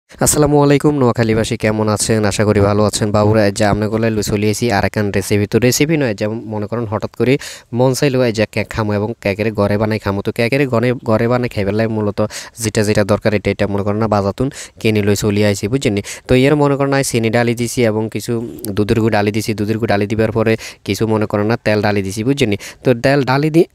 আসসালামু আলাইকুম নোয়াখালীবাসী কেমন আছেন? আশা করি ভালো আছেন। বাবুরা যে আপনাগুলো চলে এসেছি আর একখান রেসিপি। তো রেসিপি নয়, যেমন মনে করেন হঠাৎ করে মন চাইলো যে কেক খামো এবং কেকের ঘরে বানাই খামো। তো কেকের ঘরে বানাই খাইবার লাগে মূলত যেটা দরকার এটা মনে করেন না বাজাতুন কিনে লই চলে আইছি, বুঝছেন? তো এর মনে করেন না চিনি ডালি দিছি এবং কিছু দুধের গুঁড়ো ডালি দিছি। দুধের গুঁড়ো ডালি দিবার পরে কিছু মনে করেন না তেল ডালি দিছি, বুঝছেন? তো তেল ডালি দিয়ে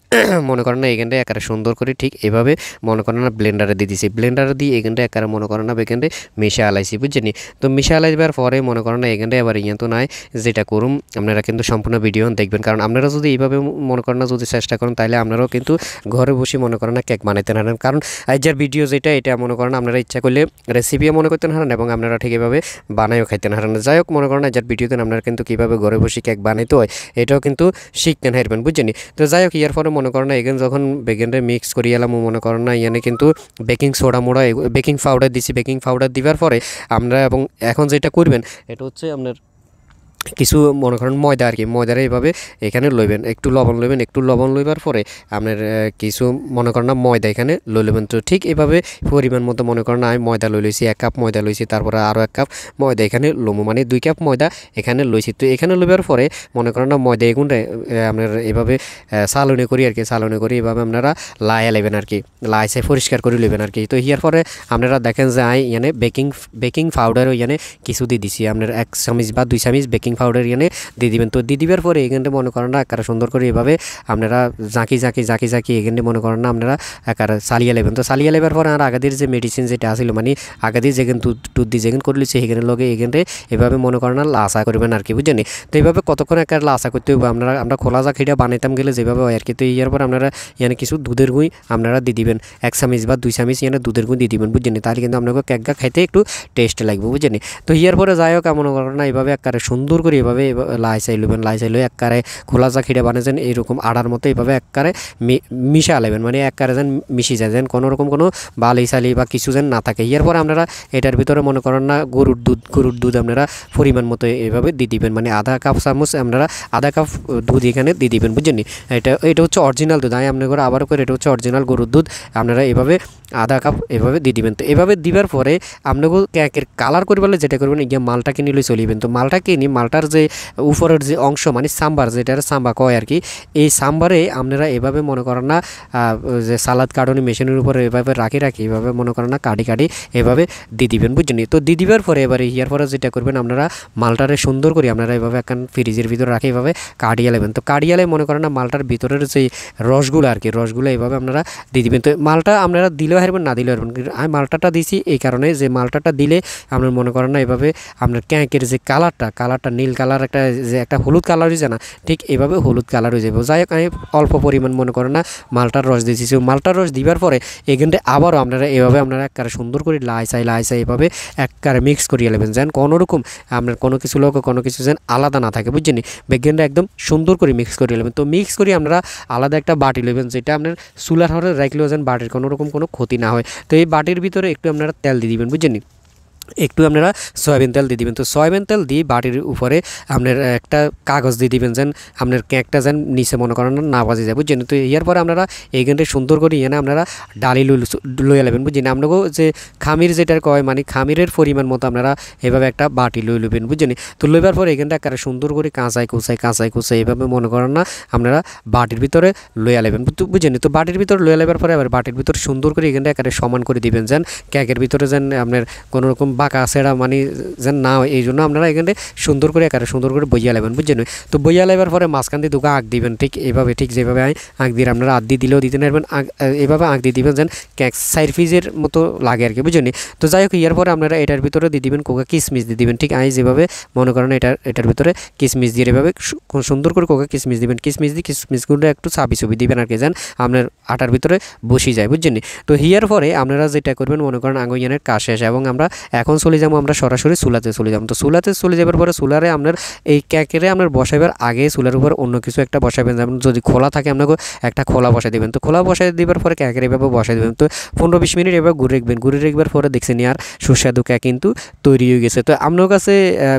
মনে করেন না এখানটা একেবারে সুন্দর করে ঠিক এভাবে মনে করেন না ব্লেন্ডারে দিয়ে দিছি। ব্লেন্ডারে দিয়ে এখানটা একেবারে মনে করেন না এখানটা মিশে আলাইছি, বুঝছেন? তো মিশে আলাইবার পরে মনে করেন না এখানটা এবার ইয়ে তো নাই যেটা করুম আপনারা কিন্তু সম্পূর্ণ ভিডিও দেখবেন, কারণ আপনারা যদি এইভাবে মনে করেন না যদি চেষ্টা করেন তাহলে আপনারাও কিন্তু ঘরে বসে মনে করেন না কেক বানাইতে পারেন। কারণ আজকের ভিডিও যেটা এটা মনে করেন আপনারা ইচ্ছা করলে রেসিপিও মনে করতে পারেন এবং আপনারা ঠিক এভাবে বানাইও খাইতে পারেন। যাই হোক মনে করেন আজকের ভিডিওতে আপনারা কিন্তু কীভাবে ঘরে বসে কেক বানাইতে হয় এটাও কিন্তু শিখতে হারবেন, বুঝছেন? তো যাই হোক ইয়ার পরে মনে করেন না এখানে যখন বেগেনটা মিক্স করি এলাম মনে করেন না ইয়ানে কিন্তু বেকিং সোডা মোড়া বেকিং পাউডার দিছি। বেকিং পাউডার দিবার পরে আমরা এবং এখন যেটা করবেন এটা হচ্ছে আপনার কিছু মনে করেন ময়দা আর কি, ময়দারে এইভাবে এখানে লইবেন, একটু লবণ লইবেন। একটু লবণ লইবার পরে আপনার কিছু মনে করেন না ময়দা এখানে লই লইবেন। তো ঠিক এভাবে পরিমাণ মতো মনে করেন আমি ময়দা লই লইছি, 1 কাপ ময়দা লইছি, তারপরে আরও 1 কাপ ময়দা এখানে লমু, মানে 2 কাপ ময়দা এখানে লইছি। তো এখানে লইবার পরে মনে করেন না ময়দা এগুনটা আপনার এভাবে চালনি করি আর কি, চালনি করি এভাবে আপনারা লাইয়া নেবেন আর কি, লাইসে পরিষ্কার করে লইবেন আর কি। তো ইয়ার পরে আপনারা দেখেন যে এখানে বেকিং পাউডার এখানে কিছু দিয়ে দিছি, আপনার 1 চামচ বা 2 চামচ বেকিং পাউডার এখানে দিয়ে দিবেন। তো দিয়ে দিবার পরে এখানটা মনে করেন না একারে সুন্দর করে এভাবে আপনারা জাঁকি এখানে মনে করেন না আপনারা একারে চালিয়ে নেবেন। তো চালিয়ে নেবার পরে আর আগাদের যে মেডিসিন যেটা আসিল মানে আগাদের যেখানে দুধ দিয়ে যেখানে করে লিছে সেখানে লগে এখানে এভাবে মনে করেন না লাসা করবেন আর কি, বুঝছেন? তো এইভাবে কতক্ষণ একার লাসা করতে হবে আমরা খোলা জাকিটা বানাইতাম গেলে যেভাবে হয় আর কি। তো ইয়ার পর আপনারা এখানে কিছু দুধের গুঁই আপনারা দিয়ে দিবেন, 1 চামচ বা 2 চামচ এখানে দুধের গুঁই দিয়ে দিবেন, বুঝছেন? তাহলে কিন্তু আপনাকে কেকটা খাইতে একটু টেস্ট লাগবে, বুঝছেন? তো ইয়ার পরে যাই হোক মনে করেন না এইভাবে একারে সুন্দর করে এভাবে লাই চাই লইবেন, লাই চাই লই এককারে খোলা জাকিটা বানাইছেন এইরকম আড়ার মতো এইভাবে এককারে মিশা লাইবেন, মানে এককারে যেন মিশি যায়, যেন কোনো রকম কোনো বালি সালি বা কিছু যেন না থাকে। এরপর আপনারা এটার ভিতরে মনে করেন না গরুর দুধ আপনারা পরিমাণ মতো এইভাবে দিয়ে দিবেন, মানে আধা কাপ চামচ আপনারা আধা কাপ দুধ এখানে দিয়ে দিবেন, বুঝছেন? এটা হচ্ছে অরিজিনাল দুধ, আমি আপনার করে আবারও করে এটা হচ্ছে অরিজিনাল গরুর দুধ, আপনারা এভাবে আধা কাপ এভাবে দিয়ে দিবেন। তো এভাবে দিবার পরে আপনাকে কেকের কালার করবে যেটা করবেন গিয়ে মালটা কিনে লই চলিবেন। তো মালটা কিনি মালটার যে উপরের যে অংশ মানে সাম্বার, যেটার সাম্বা কয় আর কি, এই সাম্বারে আপনারা এভাবে মনে করেন না যে সালাদ কাটনি মেশিনের উপরে এভাবে রাখি এভাবে মনে করেন না কাটি এভাবে দিয়ে দিবেন, বুঝছেন? তো দিয়ে দিবার পরে এবারে ইয়ার পরে যেটা করবেন আপনারা মালটারে সুন্দর করে আপনারা এভাবে এখন ফ্রিজের ভিতরে রাখি এভাবে কাটিয়ে নেবেন। তো কাটিয়ে মনে করেন না মালটার ভিতরের যে রসগুলো আর কি, রসগুলো এইভাবে আপনারা দিয়ে দিবেন। তো মালটা আপনারা দিলেও হারবেন না দিলেও হারবেন, কিন্তু আমি মালটাটা দিছি এই কারণে যে মালটাটা দিলে আপনার মনে করেন না এভাবে আপনার কেকের যে কালারটা নীল কালার যে একটা হলুদ কালার হয়েছে না, ঠিক এভাবে হলুদ কালার হয়ে যাবে। যাই হোক আমি অল্প পরিমাণ মনে করেন না মালটার রস দিয়েছি। মালটার রস দিবার পরে এখানটা আবারও আপনারা এভাবে আপনারা একবারে সুন্দর করে লাই চাই এভাবে একবারে মিক্স করিয়ে নেবেন, যেন কোনো রকম আপনার কোনো কিছু লোক কোনো কিছু যেন আলাদা না থাকে, বুঝছেন? বেগেনটা একদম সুন্দর করে মিক্স করিয়ে নেবেন। তো মিক্স করে আপনারা আলাদা একটা বাটি নেবেন, যেটা আপনার চুলার হরে রাখলেও যেন বাটির কোনো রকম কোনো ক্ষতি না হয়। তো এই বাটির ভিতরে একটু আপনারা তেল দিয়ে দিবেন, বুঝছেন? একটু আপনারা সয়াবিন তেল দিয়ে দিবেন। তো সয়াবিন তেল দিয়ে বাটির উপরে আপনার একটা কাগজ দিয়ে দিবেন, যেন আপনার কেকটা যেন নিচে মনে করেন না বাজে যায়, বুঝছেন? তো ইয়ার পরে আপনারা এইখানটা সুন্দর করে এনে আপনারা ডালি লইয়া নেবেন, বুঝছেন? আপনাকেও যে খামির যেটার কয় মানে খামিরের পরিমাণ মতো আপনারা এভাবে একটা বাটি লই লইবেন, বুঝছেন? তো লইবার পরে এখানটা একটা সুন্দর করে কাঁচাই কুচাই এভাবে মনে করেন না আপনারা বাটির ভিতরে লইয়া নেবেন, বুঝছেন? তো বাটির ভিতরে লইয়া নেবার পরে আবার বাটির ভিতরে সুন্দর করে এখানটা একটা সমান করে দিবেন, যেন কেকের ভিতরে যেন আপনার কোনো রকম বাঁকা সেটা মানে যেন না হয়, এই জন্য আপনারা এখানে সুন্দর করে বইয়া নেবেন, বুঝছেন? তো বইয়া নেবার পরে মাঝখান দিয়ে দুটো আঁক দিবেন, ঠিক এভাবে ঠিক যেভাবে আঁক দিয়ে আপনারা আধ দিলেও দিতে নেবেন, এভাবে আঁক দিয়ে দিবেন যেন কেক সাইড পিসের মতো লাগে আর কি, বুঝছেন? তো যাই হোক ইয়ার পরে আপনারা এটার ভিতরে দিয়ে দিবেন কোকা কিশমিশ দিয়ে দিবেন, ঠিক যেভাবে মনে করেন এটার ভিতরে কিশমিশ দিয়ে এভাবে সুন্দর করে কোকা কিশমিশ দিবেন। কিশমিশগুলো একটু চাবি দিবেন আর কি, যেন আপনার আটার ভিতরে বসে যায়, বুঝছেন? তো হিয়ার পরে আপনারা যেটা করবেন মনে করেন আঙ্গুইয়ানের কাজ শেষ এবং আমরা এখন চলে যাবো আমরা সরাসরি চুলাতে চলে যাব। তো চুলাতে চলে যাবার পরে চুলারে আপনার এই কেকেরে আপনার বসাইবার আগে চুলার উপর অন্য কিছু একটা বসাবেন, যেমন যদি খোলা থাকে আপনাকে একটা খোলা বসাই দেবেন। তো খোলা বসাই দেবার পরে কেকের এভাবে বসাই দেবেন। তো 15-20 মিনিট এবার ঘুরে রাখবার পরে দেখছেন আর সুস্বাদু কেক কিন্তু তৈরি হয়ে গেছে। তো আপনার কাছে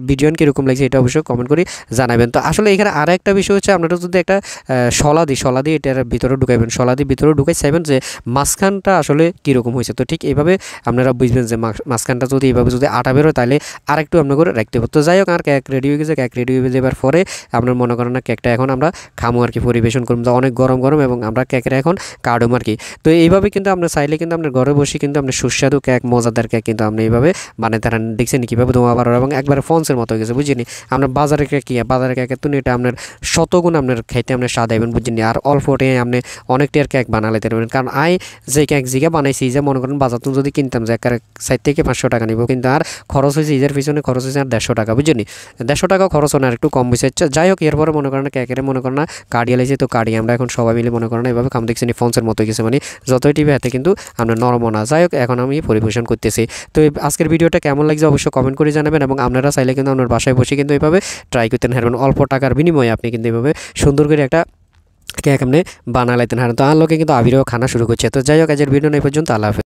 ভিডিও কীরকম লাগছে এটা অবশ্যই কমেন্ট করে জানাবেন। তো আসলে এখানে আর একটা বিষয় হচ্ছে আপনারা যদি একটা শলা দিয়ে এটার ভিতরে ঢুকাইবেন, শলা দিয়ে ভিতরে ঢুকাই চাইবেন যে মাঝখানটা আসলে কীরকম হয়েছে। তো ঠিক এইভাবে আপনারা বুঝবেন যে মাঝখানটা যদি এইভাবে যদি আটা বের হয় তাহলে আরেকটু আপনার করে রাখতে হবে। তো যাই হোক আর কেক রেডি হয়ে গেছে। কেক রেডি হয়ে যাবার পরে আপনার মনে করেন না কেকটা এখন আমরা খামো আর কি, পরিবেশন করবো। তো অনেক গরম গরম এবং আমরা কেকের এখন কাটুম আর কি। তো এইভাবে কিন্তু আপনার চাইলে কিন্তু আপনার ঘরে বসে কিন্তু আপনার সুস্বাদু কেক, মজাদার কেক কিন্তু আপনি এইভাবে বানাতে পারেন। দেখছেন কীভাবে ধোঁয়া বার এবং একবারে ফন্সের মতো হয়ে গেছে, বুঝিনি। আপনার বাজারের কেক কি, বাজারের কেকের তো এটা আপনার শতগুণ আপনার খাইতে আপনার স্বাদ আইবেন, বুঝিনি। আর অল্প টাইমে আপনি অনেকটার কেক বানালাইতে পারবেন। কারণ যে কেক জিগা বানাইছি, যে মনে করেন বাজারতুন যদি কিনতাম যে একের 4 থেকে 500 টাকা নিব, কিন্তু আর খরচ হয়েছে ইজের পিছনে খরচ হয়েছে আর 150 টাকা, বুঝিনি। 150 টাকা খরচ হয় না, আর একটু কম বেশি হচ্ছে। যাই হোক এরপরে মনে করেন কেকের মনে করেন না কাটিয়ে লাইছে। তো কাটিয়ে আমরা এখন সবাই মিলে মনে করেন এভাবে খাম, দেখছেন ফন্সের মতো হয়ে গেছে, মানে যতই টিভি হাতে কিন্তু আপনার নরম না। যাই হোক এখন আমি পরিবেশন করতেছি। তো আজকের ভিডিওটা কেমন লাগছে অবশ্যই কমেন্ট করে জানাবেন এবং আপনারা চাইলে কিন্তু আপনার বাসায় বসে কিন্তু এইভাবে ট্রাই করতে পারবেন। অল্প টাকার বিনিময়ে আপনি কিন্তু এইভাবে সুন্দর করে একটা কেক আপনি বানালাইতেন। তো আর লোকে কিন্তু আবিরও খানা শুরু করছে। তো যাই হোক আজকের ভিডিও এই পর্যন্ত। আল্লাহ হাফেজ।